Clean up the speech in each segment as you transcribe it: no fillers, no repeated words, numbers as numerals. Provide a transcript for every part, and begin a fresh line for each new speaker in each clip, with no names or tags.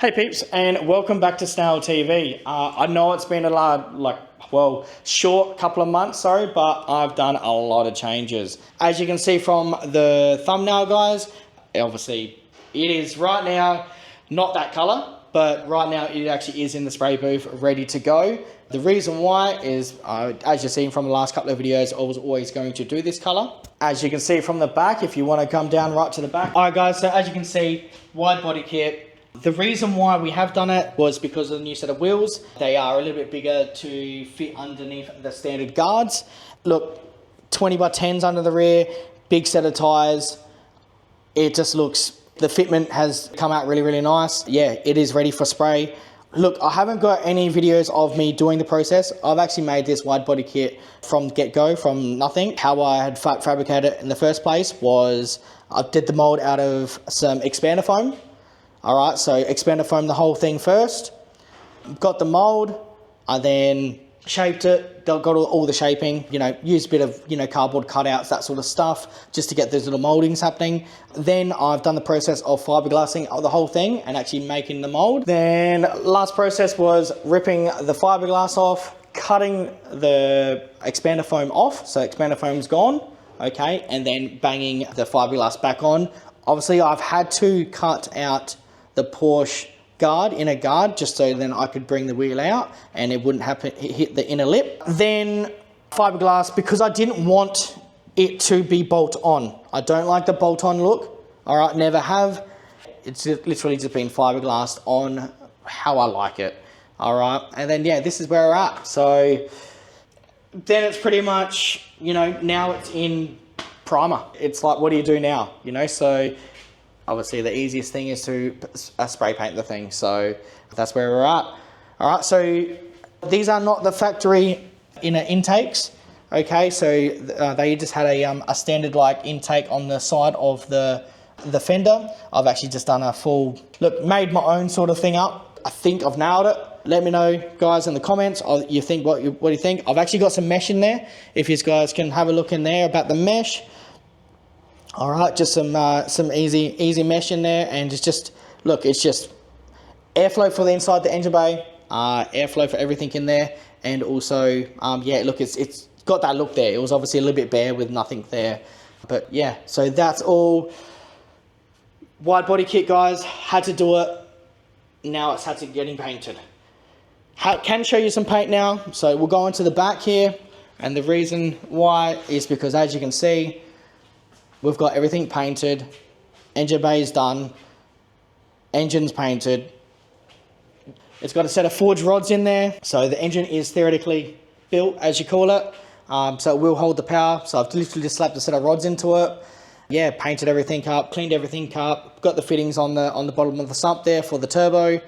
Hey peeps, and welcome back to SNAIL TV. I know it's been a short couple of months, but I've done a lot of changes. As you can see from the thumbnail, guys, obviously it is right now not that color, but right now it actually is in the spray booth ready to go. The reason why is, as you've seen from the last couple of videos, I was always going to do this color. As you can see from the back, if you want to come down right to the back. All right guys, so as you can see, wide body kit. The reason why we have done it was because of the new set of wheels. They are a little bit bigger to fit underneath the standard guards. Look, 20x10s under the rear, big set of tires. It just looks, the fitment has come out really, really nice. Yeah, it is ready for spray. Look, I haven't got any videos of me doing the process. I've actually made this wide body kit from get-go, from nothing. How I had fabricated it in the first place was I did the mold out of some expander foam. All right, so expander foam the whole thing first, got the mold, I then shaped it, got all the shaping, used a bit of, cardboard cutouts, that sort of stuff, just to get those little moldings happening. Then I've done the process of fiberglassing the whole thing and actually making the mold. Then last process was ripping the fiberglass off, cutting the expander foam off, so expander foam's gone, okay, and then banging the fiberglass back on. Obviously I've had to cut out the Porsche guard, inner guard, just so then I could bring the wheel out and it wouldn't hit the inner lip. Then fiberglass, because I didn't want it to be bolt on. I don't like the bolt on look, all right, never have. It's literally just been fiberglassed on how I like it, all right. And then, yeah, this is where we're at. So then it's pretty much, now it's in primer. It's like, what do you do now? So obviously the easiest thing is to spray paint the thing. So that's where we're at. All right, so these are not the factory inner intakes. Okay, so they just had a standard like intake on the side of the fender. I've actually just done a full, made my own sort of thing up. I think I've nailed it. Let me know, guys, in the comments. What do you think? I've actually got some mesh in there. If you guys can have a look in there about the mesh. All right, just some easy mesh in there, and it's just airflow for the inside the engine bay, airflow for everything in there, and also yeah, look, it's got that look there. It was obviously a little bit bare with nothing there, but yeah, so that's all wide body kit, guys. Had to do it. Now it's had to getting painted. Can show you some paint now, so we'll go into the back here, and the reason why is because, as you can see, we've got everything painted, engine bay is done, engine's painted. It's got a set of forged rods in there, so the engine is theoretically built, as you call it, so it will hold the power. So I've literally just slapped a set of rods into it. Yeah, painted everything up, cleaned everything up, got the fittings on the bottom of the sump there for the turbo.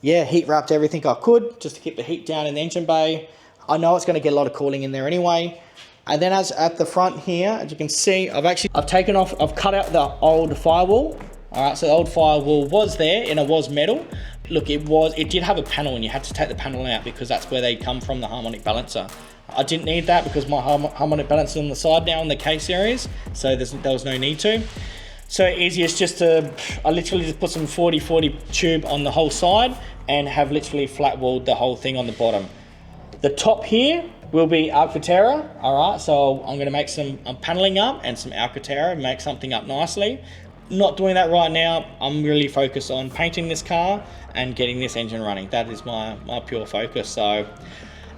Yeah, heat wrapped everything I could, just to keep the heat down in the engine bay. I know it's going to get a lot of cooling in there anyway. And then as at the front here, as you can see, I've cut out the old firewall. All right, so the old firewall was there and it was metal. Look, it did have a panel and you had to take the panel out because that's where they come from, the harmonic balancer. I didn't need that because my harmonic balancer on the side now on the K series, so there was no need to. So easiest just I literally just put some 40/40 tube on the whole side and have literally flat walled the whole thing on the bottom. The top here will be Alcantara, all right, so I'm gonna make some paneling up and some Alcantara and make something up nicely. Not doing that right now. I'm really focused on painting this car and getting this engine running. That is my pure focus. So,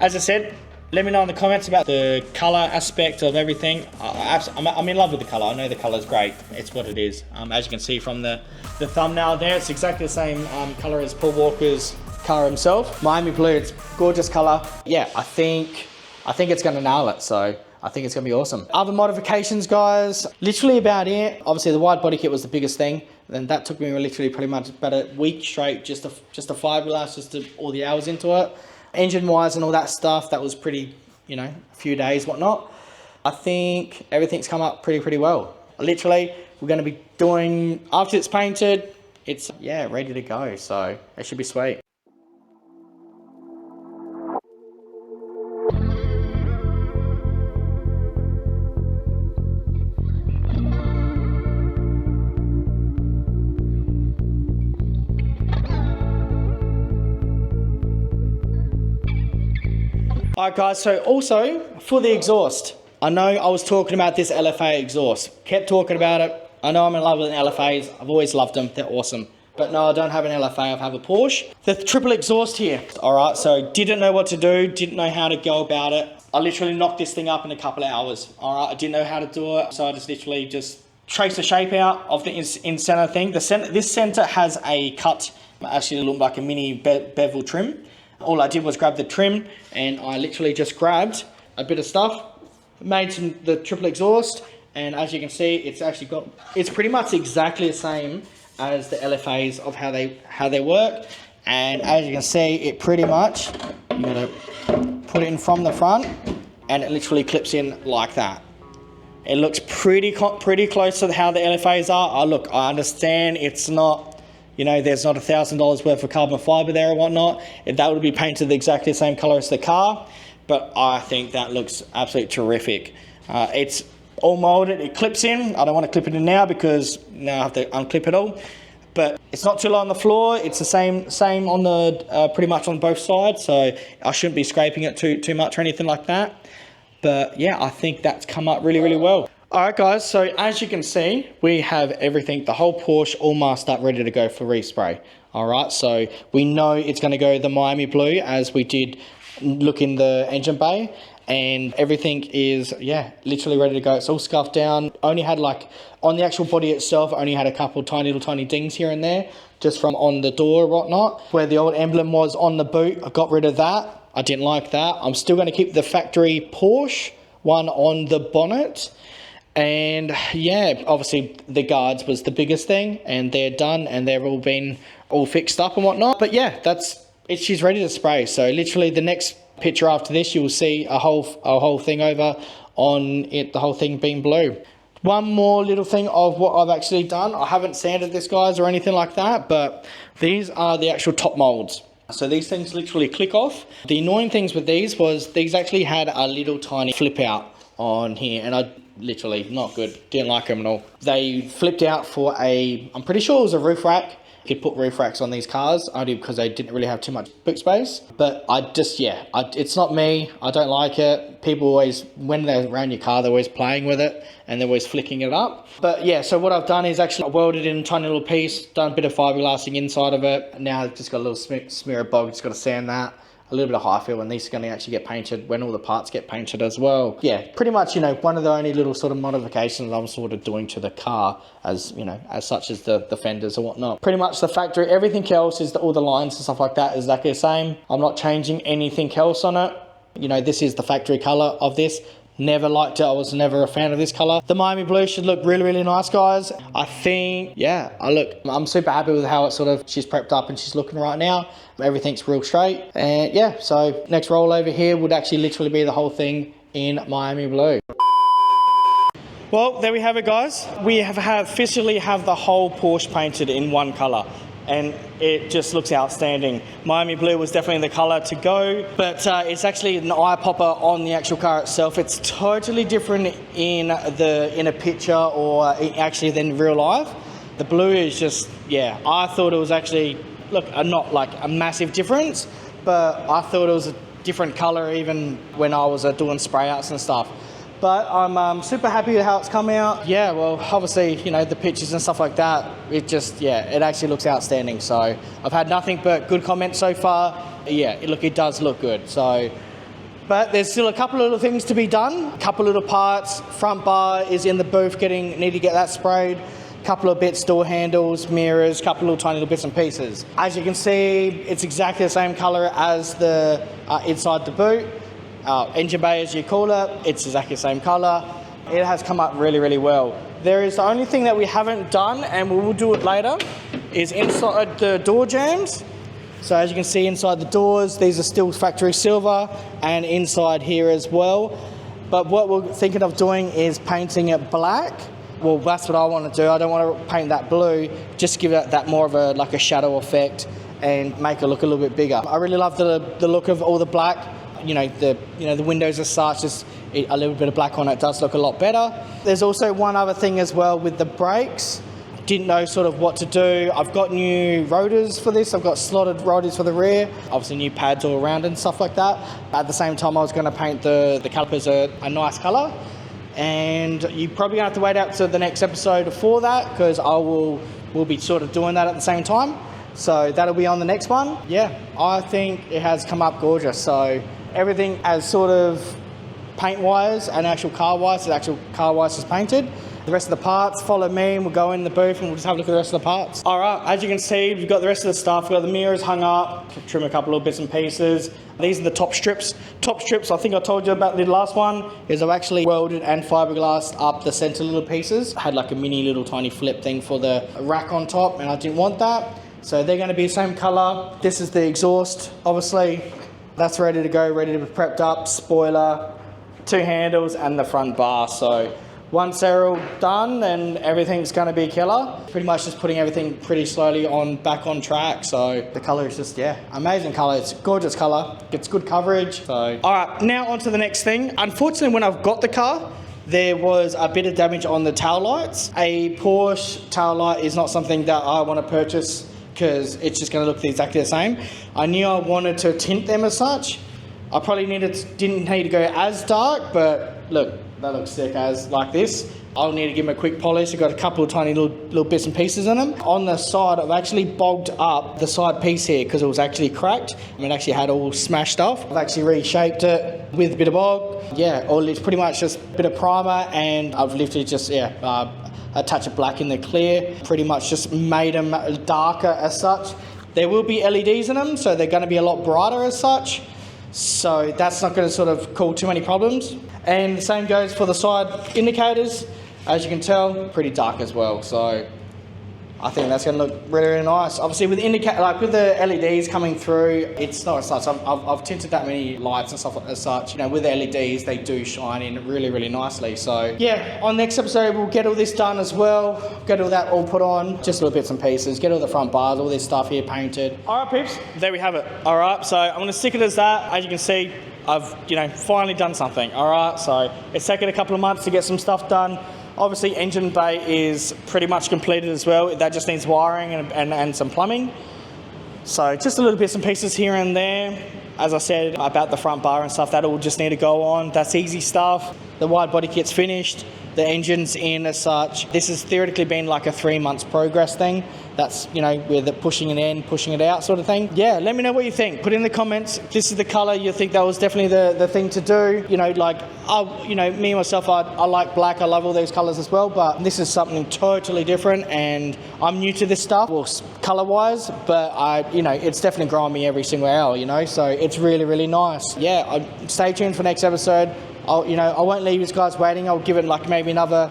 as I said, let me know in the comments about the color aspect of everything. I'm in love with the color. I know the color is great. It's what it is. As you can see from the thumbnail there, it's exactly the same color as Paul Walker's car himself. Miami blue, it's gorgeous color. Yeah, I think it's gonna nail it, so I think it's gonna be awesome. Other modifications, guys, literally about it. Obviously the wide body kit was the biggest thing. Then that took me literally pretty much about a week straight, just a fiberglass, all the hours into it. Engine wise and all that stuff, that was pretty, a few days, whatnot. I think everything's come up pretty well. Literally, we're gonna be doing, after it's painted, it's, yeah, ready to go. So it should be sweet. Alright guys, so also for the exhaust, I know I was talking about this LFA exhaust, kept talking about it. I know I'm in love with LFAs, I've always loved them, they're awesome. But no, I don't have an LFA, I have a Porsche. The triple exhaust here. Alright, so didn't know what to do, didn't know how to go about it. I literally knocked this thing up in a couple of hours. Alright, I didn't know how to do it, so I just literally just traced the shape out of the in-center thing. This center has a cut, actually looked like a mini bevel trim. All I did was grab the trim and I literally just grabbed a bit of stuff, made the triple exhaust, and as you can see, it's pretty much exactly the same as the LFAs of how they work. And as you can see, it pretty much, you gotta put it in from the front and it literally clips in like that. It looks pretty close to how the LFAs are. Look, I understand it's not, you know, there's not $1,000 worth of carbon fiber there or whatnot. That would be painted exactly the same color as the car, but I think that looks absolutely terrific. It's all molded, it clips in. I don't want to clip it in now because now I have to unclip it all. But it's not too low on the floor. It's the same on the pretty much on both sides, so I shouldn't be scraping it too much or anything like that. But yeah, I think that's come up really well. Alright guys, so as you can see, we have everything, the whole Porsche all masked up, ready to go for respray. Alright, so we know it's going to go the Miami blue as we did look in the engine bay, and everything is, yeah, literally ready to go. It's all scuffed down. Only had like, on the actual body itself, only had a couple tiny dings here and there, just from on the door or whatnot. Where the old emblem was on the boot, I got rid of that. I didn't like that. I'm still going to keep the factory Porsche one on the bonnet. And yeah, obviously the guards was the biggest thing, and they're done and they've all been all fixed up and whatnot. But yeah, she's ready to spray. So literally the next picture after this, you will see a whole thing over on it, the whole thing being blue. One more little thing of what I've actually done. I haven't sanded this, guys, or anything like that, but these are the actual top molds. So these things literally click off. The annoying things with these was these actually had a little tiny flip out on here, and I literally not good, didn't like them at all. They flipped out for I'm pretty sure it was a roof rack. You could put roof racks on these cars only because they didn't really have too much boot space. But it's not me, I don't like it. People always, when they're around your car, they're always playing with it and they're always flicking it up. But yeah, so what I've done is actually welded in a tiny little piece, done a bit of fiberglassing inside of it. Now I've just got a little smear of bog, just got to sand that. A little bit of high fill, and these are going to actually get painted when all the parts get painted as well. Yeah, pretty much, you know, one of the only little sort of modifications I'm sort of doing to the car, as you know, as such as the fenders or whatnot. Pretty much the factory, everything else is all the lines and stuff like that is exactly the same. I'm not changing anything else on it. You know, this is the factory color of this. Never liked it, I was never a fan of this color. The Miami blue should look really nice, guys. I think, yeah, I'm super happy with how she's prepped up and she's looking right now. Everything's real straight. And yeah, so next roll over here would actually literally be the whole thing in Miami blue. Well, there we have it, guys. We have officially have the whole Porsche painted in one color, and it just looks outstanding. Miami blue was definitely the color to go, but it's actually an eye popper on the actual car itself. It's totally different in a picture or actually than real life. The blue is just, yeah, I thought it was actually, look, not like a massive difference, but I thought it was a different color even when I was doing spray outs and stuff. But I'm super happy with how it's come out. Yeah, well, obviously, you know, the pictures and stuff like that, it just, yeah, it actually looks outstanding. So I've had nothing but good comments so far. Yeah, it does look good. So, but there's still a couple of little things to be done. A couple little parts. Front bar is in the booth, need to get that sprayed. Couple of bits, door handles, mirrors, couple of little tiny little bits and pieces. As you can see, it's exactly the same color as the inside the boot. Engine bay, as you call it, it's exactly the same color. It has come up really well. There is the only thing that we haven't done, and we will do it later, is inside the door jambs. So as you can see inside the doors, these are still factory silver, and inside here as well. But what we're thinking of doing is painting it black. Well, that's what I want to do. I don't want to paint that blue, just give it that more of a shadow effect and make it look a little bit bigger. I really love the look of all the black. The windows as such, just a little bit of black on it does look a lot better. There's also one other thing as well with the brakes. didn't know sort of what to do. I've got new rotors for this. I've got slotted rotors for the rear, obviously new pads all around and stuff like that. At the same time, I was going to paint the calipers a nice colour, and you're probably going to have to wait out to the next episode for that, because we'll be sort of doing that at the same time. So that'll be on the next one. Yeah, I think it has come up gorgeous. So everything as sort of paint-wise and actual car-wise is painted. The rest of the parts, follow me and we'll go in the booth and we'll just have a look at the rest of the parts. All right, as you can see, we've got the rest of the stuff. We've got the mirrors hung up, trim a couple of bits and pieces. These are the top strips. Top strips, I think I told you about the last one, is I've actually welded and fiberglassed up the center little pieces. I had like a mini little tiny flip thing for the rack on top, and I didn't want that. So they're gonna be the same color. This is the exhaust, obviously. That's ready to go, ready to be prepped up, spoiler, 2 handles and the front bar. So once they're all done, then everything's going to be killer. Pretty much just putting everything pretty slowly back on track. So the color is just, yeah, amazing color. It's a gorgeous color. Gets good coverage. So, all right, now on to the next thing. Unfortunately, when I've got the car, there was a bit of damage on the tail lights. A Porsche tail light is not something that I want to purchase because it's just going to look exactly the same. I knew I wanted to tint them as such. I probably didn't need to go as dark, but look, that looks sick as like this. I'll need to give them a quick polish. I've got a couple of tiny little bits and pieces in them. On the side, I've actually bogged up the side piece here because it was actually cracked. It actually had all smashed off. I've actually reshaped it with a bit of bog. Yeah, it's pretty much just a bit of primer, and I've lifted just, a touch of black in the clear. Pretty much just made them darker as such. There will be LEDs in them, so they're going to be a lot brighter as such. So that's not going to sort of cause too many problems. And the same goes for the side indicators. As you can tell, pretty dark as well. So I think that's going to look really, really nice. Obviously, with with the LEDs coming through, it's not as such. I've tinted that many lights and stuff as such. You know, with the LEDs, they do shine in really, really nicely. So yeah, on the next episode, we'll get all this done as well. Get all that all put on, just little bits and pieces. Get all the front bars, all this stuff here painted. All right, peeps, there we have it. All right, so I'm going to stick it as that. As you can see, I've finally done something. All right, so it's taken a couple of months to get some stuff done. Obviously, engine bay is pretty much completed as well. That just needs wiring and some plumbing. So just a little bits and pieces here and there. As I said about the front bar and stuff, that all just need to go on. That's easy stuff. The wide body kit's finished. The engine's in as such. This has theoretically been like a 3 months progress thing. That's, with the pushing it in, pushing it out sort of thing. Yeah, let me know what you think. Put in the comments, this is the color you think that was definitely the thing to do. Me myself, I like black. I love all these colors as well, but this is something totally different, and I'm new to this stuff, well, color-wise, but it's definitely growing me every single hour, so it's really, really nice. Yeah, stay tuned for next episode. I won't leave you guys waiting. I'll give it like maybe another,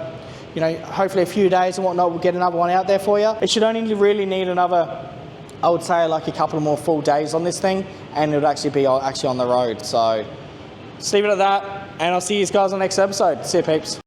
hopefully a few days and whatnot. We'll get another one out there for you. It should only really need another, I would say, like a couple more full days on this thing, and it would actually be on the road. So just leave it at that, and I'll see you guys on the next episode. See you, peeps.